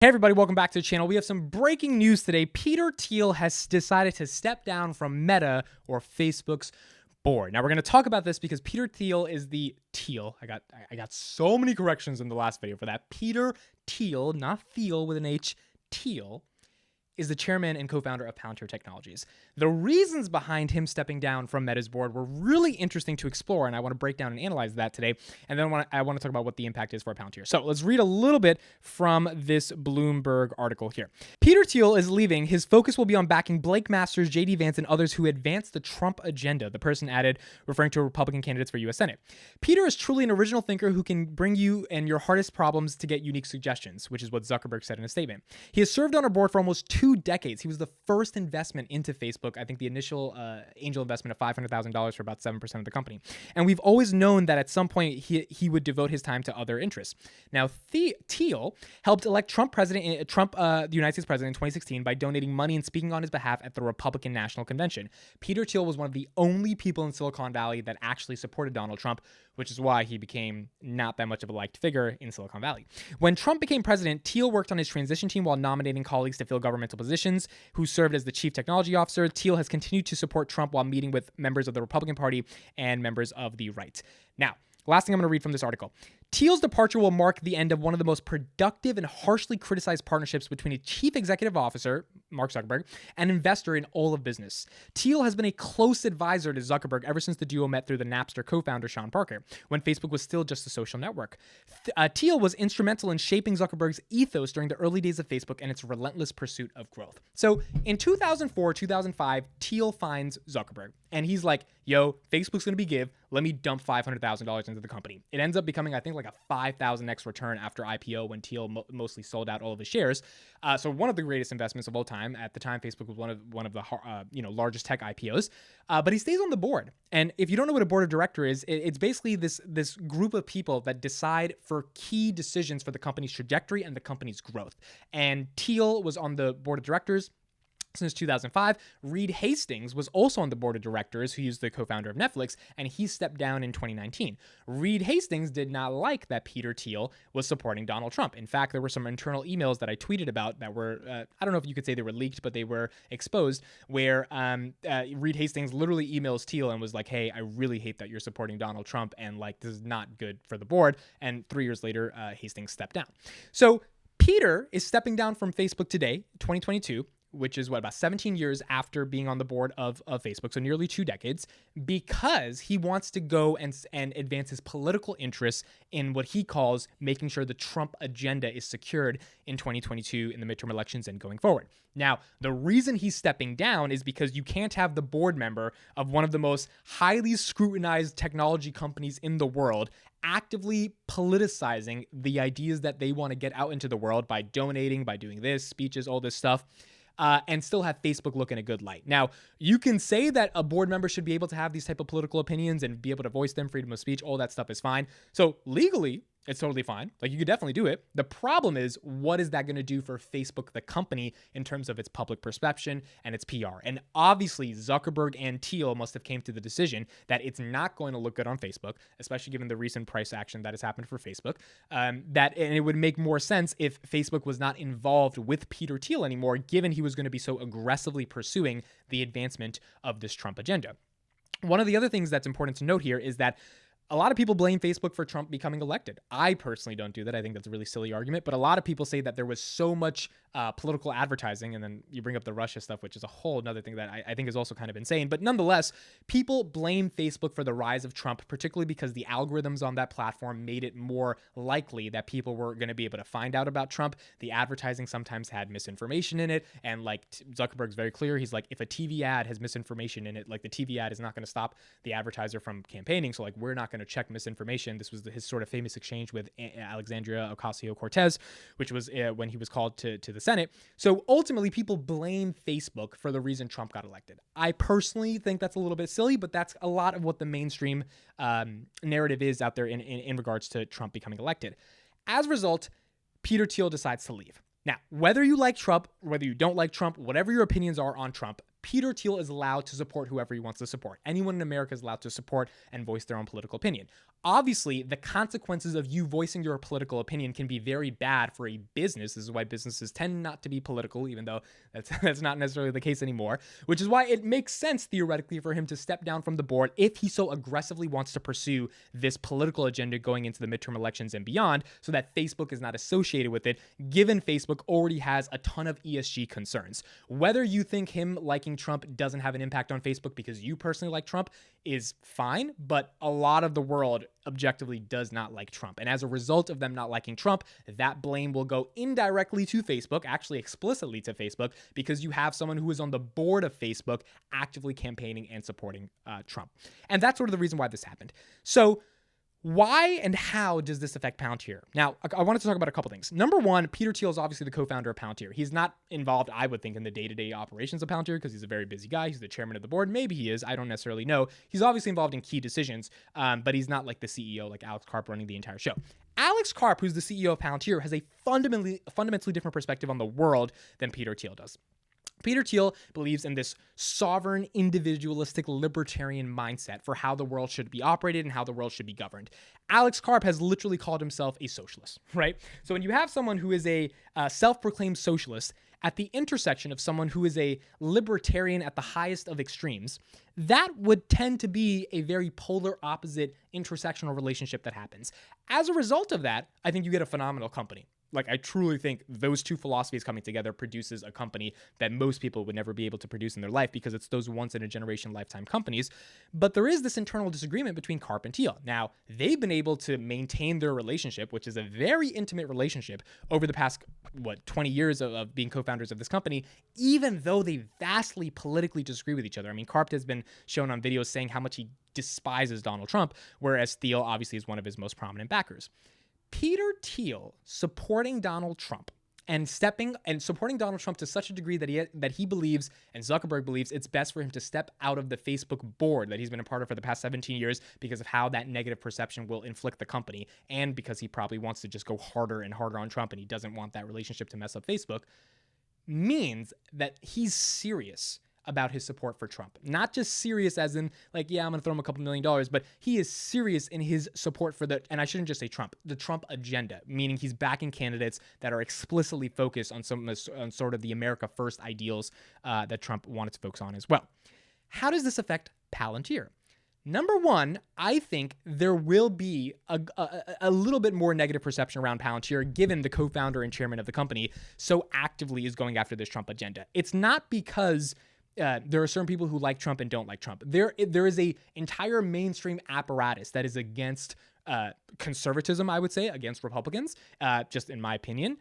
Hey everybody, welcome back to the channel. We have some breaking news today. Peter Thiel has decided to step down from Meta, or Facebook's board. Now we're going to talk about this because Peter Thiel is the Thiel. I got so many corrections in the last video for that. Peter Thiel, not Thiel with an H, Thiel, is the chairman and co-founder of Palantir Technologies. The reasons behind him stepping down from Meta's board were really interesting to explore, and I want to break down and analyze that today. And then I want to talk about what the impact is for Palantir. So let's read a little bit from this Bloomberg article here. Peter Thiel is leaving. His focus will be on backing Blake Masters, JD Vance, and others who advance the Trump agenda, the person added, referring to Republican candidates for U.S. Senate. Peter is truly an original thinker who can bring you and your hardest problems to get unique suggestions, which is what Zuckerberg said in a statement. He has served on our board for almost 2 decades. He was the first investment into Facebook. I think the initial angel investment of $500,000 for about 7% of the company. And we've always known that at some point he would devote his time to other interests. Now, Thiel helped elect Trump the United States president in 2016 by donating money and speaking on his behalf at the Republican National Convention. Peter Thiel was one of the only people in Silicon Valley that actually supported Donald Trump, which is why he became not that much of a liked figure in Silicon Valley. When Trump became president, Thiel worked on his transition team while nominating colleagues to fill governmental positions, who served as the chief technology officer. Thiel has continued to support Trump while meeting with members of the Republican Party and members of the right. Now, last thing I'm going to read from this article. Thiel's departure will mark the end of one of the most productive and harshly criticized partnerships between a chief executive officer, Mark Zuckerberg, and an investor in all of business. Thiel has been a close advisor to Zuckerberg ever since the duo met through the Napster co-founder Sean Parker, when Facebook was still just a social network. Thiel was instrumental in shaping Zuckerberg's ethos during the early days of Facebook and its relentless pursuit of growth. So in 2004, 2005, Thiel finds Zuckerberg, and he's like, yo, Facebook's going to be give. Let me dump $500,000 into the company. It ends up becoming, I think, like a 5,000x return after IPO when Thiel mostly sold out all of his shares. So one of the greatest investments of all time. At the time, Facebook was one of the largest tech IPOs. But he stays on the board. And if you don't know what a board of director is, it's basically this group of people that decide for key decisions for the company's trajectory and the company's growth. And Thiel was on the board of directors since 2005. Reed Hastings was also on the board of directors, who is the co-founder of Netflix, and he stepped down in 2019. Reed Hastings did not like that Peter Thiel was supporting Donald Trump. In fact, there were some internal emails that I tweeted about that were, I don't know if you could say they were leaked, but they were exposed, where Reed Hastings literally emails Thiel and was like, hey, I really hate that you're supporting Donald Trump, and like, this is not good for the board. And 3 years later, Hastings stepped down. So Peter is stepping down from Facebook today, 2022, which is about 17 years after being on the board of Facebook, so nearly 2 decades, because he wants to go and advance his political interests in what he calls making sure the Trump agenda is secured in 2022 in the midterm elections and going forward. Now, the reason he's stepping down is because you can't have the board member of one of the most highly scrutinized technology companies in the world actively politicizing the ideas that they want to get out into the world by donating, by doing this, speeches, all this stuff. And still have Facebook look in a good light. Now, you can say that a board member should be able to have these type of political opinions and be able to voice them, freedom of speech, all that stuff is fine. So legally, it's totally fine. Like, you could definitely do it. The problem is, what is that going to do for Facebook, the company, in terms of its public perception and its PR? And obviously, Zuckerberg and Thiel must have came to the decision that it's not going to look good on Facebook, especially given the recent price action that has happened for Facebook. And it would make more sense if Facebook was not involved with Peter Thiel anymore, given he was going to be so aggressively pursuing the advancement of this Trump agenda. One of the other things that's important to note here is that a lot of people blame Facebook for Trump becoming elected. I personally don't do that. I think that's a really silly argument. But a lot of people say that there was so much political advertising, and then you bring up the Russia stuff, which is a whole other thing that I think is also kind of insane. But nonetheless, people blame Facebook for the rise of Trump, particularly because the algorithms on that platform made it more likely that people were going to be able to find out about Trump. The advertising sometimes had misinformation in it. And like Zuckerberg's very clear, he's like, if a TV ad has misinformation in it, like the TV ad is not going to stop the advertiser from campaigning. So like, we're not going to check misinformation. This was his sort of famous exchange with Alexandria Ocasio-Cortez, which was when he was called to the Senate. So ultimately, people blame Facebook for the reason Trump got elected. I personally think that's a little bit silly, but that's a lot of what the mainstream narrative is out there in regards to Trump becoming elected. As a result, Peter Thiel decides to leave. Now, whether you like Trump, whether you don't like Trump, whatever your opinions are on Trump, Peter Thiel is allowed to support whoever he wants to support. Anyone in America is allowed to support and voice their own political opinion. Obviously, the consequences of you voicing your political opinion can be very bad for a business. This is why businesses tend not to be political, even though that's not necessarily the case anymore, which is why it makes sense theoretically for him to step down from the board if he so aggressively wants to pursue this political agenda going into the midterm elections and beyond, so that Facebook is not associated with it, given Facebook already has a ton of ESG concerns. Whether you think him liking Trump doesn't have an impact on Facebook because you personally like Trump is fine, but a lot of the world objectively does not like Trump. And as a result of them not liking Trump, that blame will go indirectly to Facebook, actually explicitly to Facebook, because you have someone who is on the board of Facebook actively campaigning and supporting Trump. And that's sort of the reason why this happened. So why and how does this affect Palantir? Now, I wanted to talk about a couple things. Number one, Peter Thiel is obviously the co-founder of Palantir. He's not involved, I would think, in the day-to-day operations of Palantir because he's a very busy guy. He's the chairman of the board. Maybe he is. I don't necessarily know. He's obviously involved in key decisions, but he's not like the CEO, like Alex Karp running the entire show. Alex Karp, who's the CEO of Palantir, has a fundamentally different perspective on the world than Peter Thiel does. Peter Thiel believes in this sovereign, individualistic, libertarian mindset for how the world should be operated and how the world should be governed. Alex Karp has literally called himself a socialist, right? So when you have someone who is a self-proclaimed socialist at the intersection of someone who is a libertarian at the highest of extremes, that would tend to be a very polar opposite intersectional relationship that happens. As a result of that, I think you get a phenomenal company. Like, I truly think those two philosophies coming together produces a company that most people would never be able to produce in their life because it's those once-in-a-generation lifetime companies. But there is this internal disagreement between Karp and Thiel. Now, they've been able to maintain their relationship, which is a very intimate relationship, over the past, 20 years of being co-founders of this company, even though they vastly politically disagree with each other. I mean, Karp has been shown on videos saying how much he despises Donald Trump, whereas Thiel obviously is one of his most prominent backers. Peter Thiel supporting Donald Trump and supporting Donald Trump to such a degree that he believes, and Zuckerberg believes, it's best for him to step out of the Facebook board that he's been a part of for the past 17 years because of how that negative perception will inflict the company, and because he probably wants to just go harder and harder on Trump and he doesn't want that relationship to mess up Facebook, means that he's serious about his support for Trump. Not just serious as in, like, yeah, I'm going to throw him a couple $1 million, but he is serious in his support for and I shouldn't just say Trump, the Trump agenda, meaning he's backing candidates that are explicitly focused on on sort of the America First ideals that Trump wanted to focus on as well. How does this affect Palantir? Number one, I think there will be a little bit more negative perception around Palantir given the co-founder and chairman of the company so actively is going after this Trump agenda. It's not because there are certain people who like Trump and don't like Trump. There is a entire mainstream apparatus that is against conservatism, I would say, against Republicans, just in my opinion,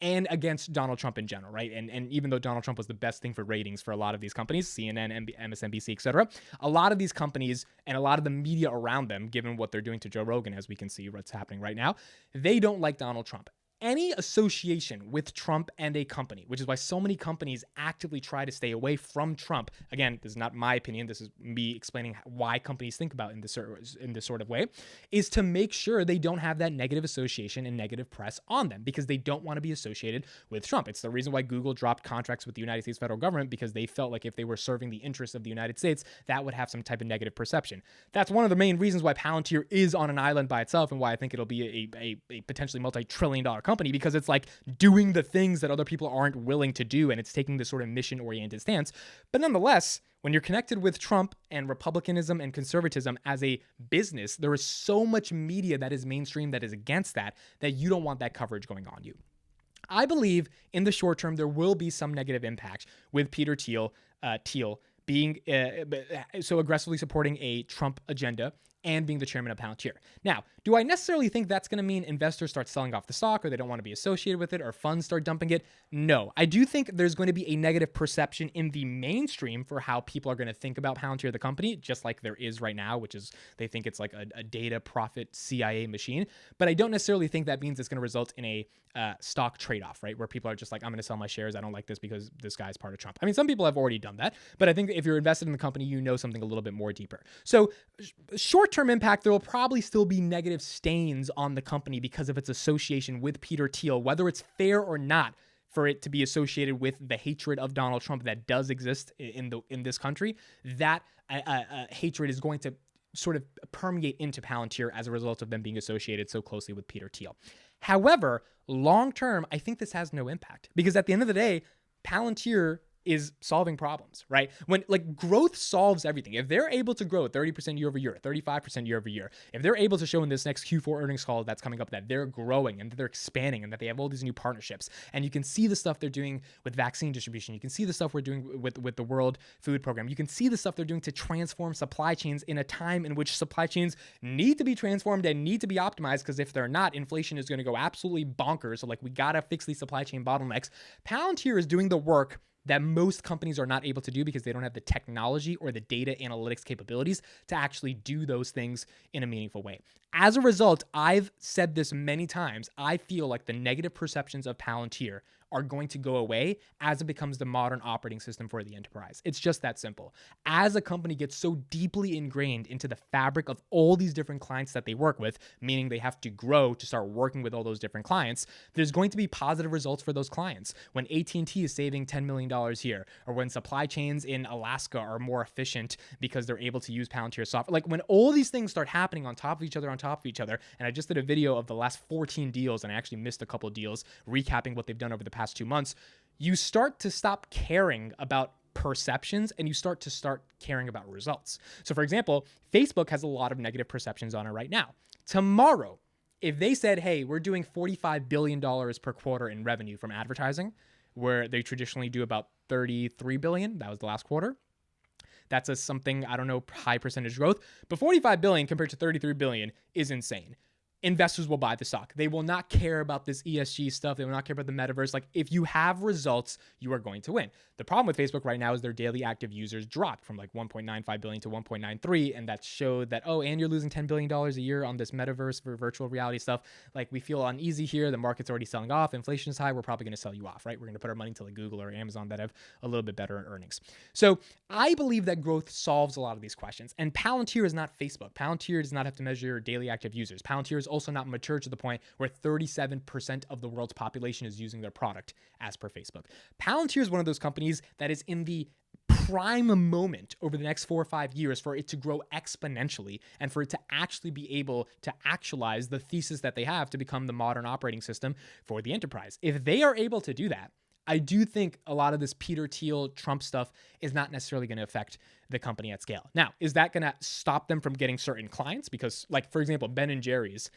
and against Donald Trump in general, right? And even though Donald Trump was the best thing for ratings for a lot of these companies, CNN, MSNBC, et cetera, a lot of these companies and a lot of the media around them, given what they're doing to Joe Rogan, as we can see what's happening right now, they don't like Donald Trump. Any association with Trump and a company, which is why so many companies actively try to stay away from Trump. Again, this is not my opinion. This is me explaining why companies think about in this sort of way, is to make sure they don't have that negative association and negative press on them because they don't want to be associated with Trump. It's the reason why Google dropped contracts with the United States federal government because they felt like if they were serving the interests of the United States, that would have some type of negative perception. That's one of the main reasons why Palantir is on an island by itself and why I think it'll be a potentially multi-trillion-dollar company, because it's like doing the things that other people aren't willing to do, and it's taking this sort of mission-oriented stance. But nonetheless, when you're connected with Trump and republicanism and conservatism as a business, there is so much media that is mainstream that is against that you don't want that coverage going on you. I believe in the short term there will be some negative impact with Peter Thiel being so aggressively supporting a Trump agenda and being the chairman of Palantir. Now, do I necessarily think that's going to mean investors start selling off the stock or they don't want to be associated with it or funds start dumping it? No. I do think there's going to be a negative perception in the mainstream for how people are going to think about Palantir, the company, just like there is right now, which is they think it's like a data profit CIA machine. But I don't necessarily think that means it's going to result in a stock trade-off, right? Where people are just like, I'm going to sell my shares. I don't like this because this guy's part of Trump. I mean, some people have already done that, but I think if you're invested in the company, you know something a little bit more deeper. So short-term impact, there will probably still be negative stains on the company because of its association with Peter Thiel, whether it's fair or not. for it to be associated with the hatred of Donald Trump that does exist in this country, that hatred is going to sort of permeate into Palantir as a result of them being associated so closely with Peter Thiel. However, long term, I think this has no impact, because at the end of the day, Palantir is solving problems, right? When like growth solves everything. If they're able to grow 30% year over year, 35% year over year, if they're able to show in this next Q4 earnings call that's coming up that they're growing and that they're expanding and that they have all these new partnerships, and you can see the stuff they're doing with vaccine distribution, you can see the stuff we're doing with the World Food Program, you can see the stuff they're doing to transform supply chains in a time in which supply chains need to be transformed and need to be optimized, because if they're not, inflation is going to go absolutely bonkers. So like, we got to fix these supply chain bottlenecks. Palantir is doing the work that most companies are not able to do because they don't have the technology or the data analytics capabilities to actually do those things in a meaningful way. As a result, I've said this many times, I feel like the negative perceptions of Palantir are going to go away as it becomes the modern operating system for the enterprise. It's just that simple. As a company gets so deeply ingrained into the fabric of all these different clients that they work with, meaning they have to grow to start working with all those different clients, there's going to be positive results for those clients. When AT&T is saving $10 million here, or when supply chains in Alaska are more efficient because they're able to use Palantir software, like when all these things start happening on top of each other, and I just did a video of the last 14 deals, and I actually missed a couple of deals, recapping what they've done over the past 2 months, you start to stop caring about perceptions and you start caring about results. So for example, Facebook has a lot of negative perceptions on it right now. Tomorrow, if they said, hey, we're doing $45 billion per quarter in revenue from advertising, where they traditionally do about $33 billion, that was the last quarter. That's something, I don't know, high percentage growth, but $45 billion compared to $33 billion is insane. Investors will buy the stock. They will not care about this ESG stuff. They will not care about the metaverse. Like, if you have results, you are going to win. The problem with Facebook right now is their daily active users dropped from like 1.95 billion to 1.93. And that showed that, oh, and you're losing $10 billion a year on this metaverse for virtual reality stuff. Like, we feel uneasy here. The market's already selling off. Inflation is high. We're probably going to sell you off, right? We're going to put our money into like Google or Amazon that have a little bit better earnings. So I believe that growth solves a lot of these questions. And Palantir is not Facebook. Palantir does not have to measure daily active users. Palantir is also not mature to the point where 37% of the world's population is using their product as per Facebook. Palantir is one of those companies that is in the prime moment over the next 4 or 5 years for it to grow exponentially and for it to actually be able to actualize the thesis that they have to become the modern operating system for the enterprise. If they are able to do that, I do think a lot of this Peter Thiel Trump stuff is not necessarily going to affect the company at scale. Now, is that going to stop them from getting certain clients? Because, like, for example, Ben & Jerry's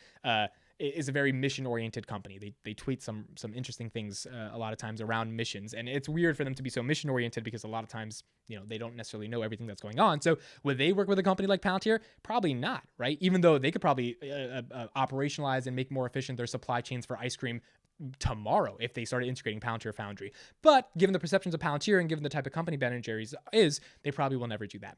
is a very mission-oriented company. They tweet some interesting things a lot of times around missions, and it's weird for them to be so mission-oriented because a lot of times, you know, they don't necessarily know everything that's going on. So would they work with a company like Palantir? Probably not, right? Even though they could probably operationalize and make more efficient their supply chains for ice cream tomorrow if they started integrating Palantir Foundry. But given the perceptions of Palantir and given the type of company Ben & Jerry's is, they probably will never do that.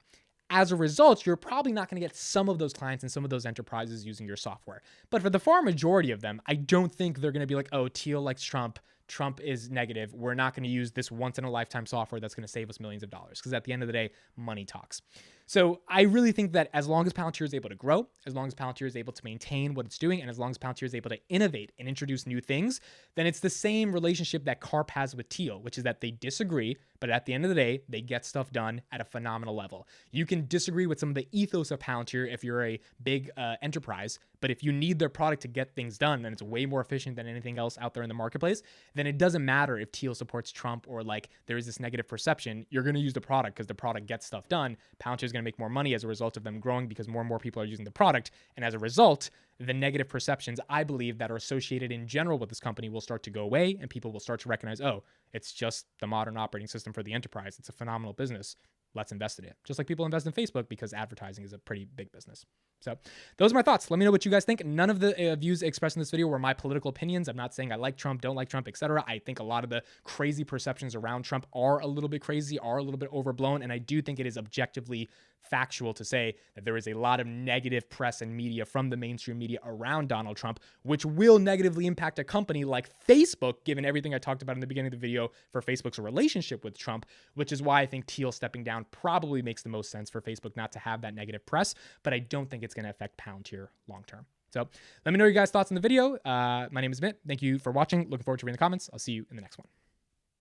As a result, you're probably not going to get some of those clients and some of those enterprises using your software. But for the far majority of them, I don't think they're going to be like, oh, Thiel likes Trump. Trump is negative. We're not going to use this once-in-a-lifetime software that's going to save us millions of dollars. Because at the end of the day, money talks. So I really think that as long as Palantir is able to grow, as long as Palantir is able to maintain what it's doing, and as long as Palantir is able to innovate and introduce new things, then it's the same relationship that Karp has with Thiel, which is that they disagree, but at the end of the day, they get stuff done at a phenomenal level. You can disagree with some of the ethos of Palantir if you're a big enterprise, but if you need their product to get things done, and it's way more efficient than anything else out there in the marketplace, then it doesn't matter if Thiel supports Trump or like there is this negative perception. You're going to use the product because the product gets stuff done. Palantir is going to make more money as a result of them growing because more and more people are using the product. And as a result, the negative perceptions, I believe, that are associated in general with this company will start to go away and people will start to recognize, oh, it's just the modern operating system for the enterprise. It's a phenomenal business. Let's invest in it. Just like people invest in Facebook because advertising is a pretty big business. So those are my thoughts. Let me know what you guys think. None of the views expressed in this video were my political opinions. I'm not saying I like Trump, don't like Trump, etc. I think a lot of the crazy perceptions around Trump are a little bit crazy, are a little bit overblown. And I do think it is objectively factual to say that there is a lot of negative press and media from the mainstream media around Donald Trump, which will negatively impact a company like Facebook, given everything I talked about in the beginning of the video for Facebook's relationship with Trump, which is why I think Thiel stepping down probably makes the most sense for Facebook not to have that negative press, but I don't think it's going to affect Palantir long term. So let me know your guys' thoughts on the video. My name is Mitt. Thank you for watching. Looking forward to reading the comments. I'll see you in the next one.